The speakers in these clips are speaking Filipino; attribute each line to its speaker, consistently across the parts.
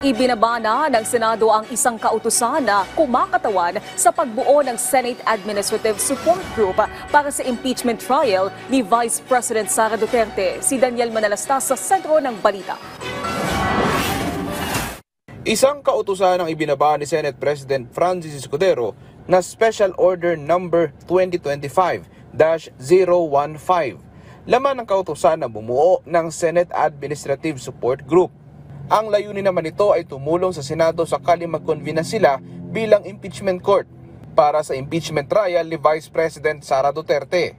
Speaker 1: Ibinabana ng Senado ang isang kautusan na kumakatawan sa pagbuo ng Senate Administrative Support Group para sa impeachment trial ni Vice President Sara Duterte. Si Daniel Manalastas sa sentro ng balita.
Speaker 2: Isang kautusan ang ibinaba ni Senate President Francis Escudero na Special Order Number 2025-015. Laman ng kautusan na bumuo ng Senate Administrative Support Group. Ang layunin naman nito ay tumulong sa Senado sakali mag-convene sila bilang impeachment court para sa impeachment trial ni Vice President Sara Duterte.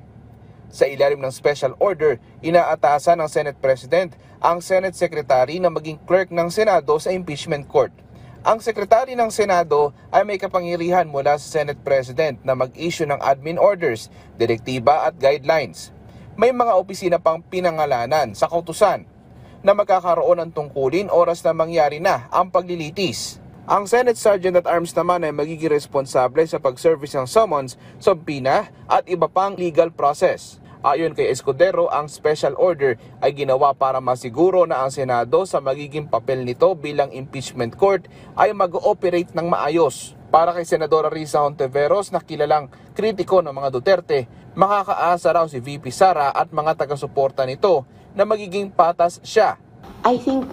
Speaker 2: Sa ilalim ng special order, inaatasan ng Senate President ang Senate Secretary na maging clerk ng Senado sa impeachment court. Ang Secretary ng Senado ay may kapangyarihan mula sa Senate President na mag-issue ng admin orders, direktiba at guidelines. May mga opisina pang pinangalanan sa kautusan na magkakaroon ng tungkulin oras na mangyari na ang paglilitis. Ang Senate Sergeant at Arms naman ay magiging responsable sa pag-service ng summons, subpoena at iba pang legal process. Ayon kay Escudero, ang special order ay ginawa para masiguro na ang Senado sa magiging papel nito bilang impeachment court ay mag-ooperate ng maayos. Para kay Senadora Risa Hontiveros na kilalang kritiko ng mga Duterte, makakaasa raw si VP Sara at mga taga-suporta nito na magiging patas siya.
Speaker 3: I think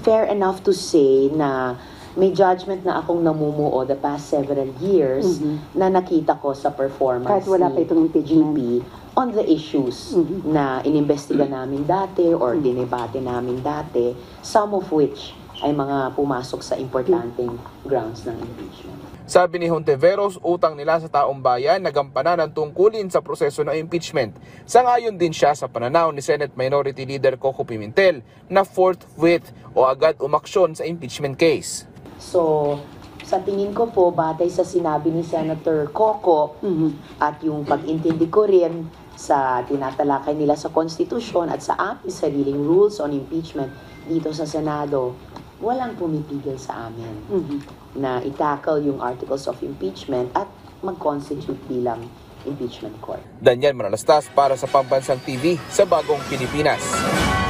Speaker 3: fair enough to say na may judgment na akong namumuo the past several years na nakita ko sa performance
Speaker 4: kahit wala pa itong impeachment
Speaker 3: VP on the issues na inimbestiga namin dati or dinebate namin dati, some of which ay mga pumasok sa importanteng grounds ng impeachment.
Speaker 2: Sabi ni Hontiveros, utang nila sa taong bayan na gampanan ang tungkulin sa proseso ng impeachment. Sangayon din siya sa pananaw ni Senate Minority Leader Coco Pimentel na forthwith o agad umaksyon sa impeachment case.
Speaker 3: So, sa tingin ko po, batay sa sinabi ni Senator Coco at yung pag-intindi ko rin sa tinatalakay nila sa Konstitusyon at sa aming sariling rules on impeachment dito sa Senado, walang pumipigil sa amin na i-tackle yung articles of impeachment at mag-constitute bilang impeachment court.
Speaker 2: Daniel Manalastas para sa Pambansang TV sa Bagong Pilipinas.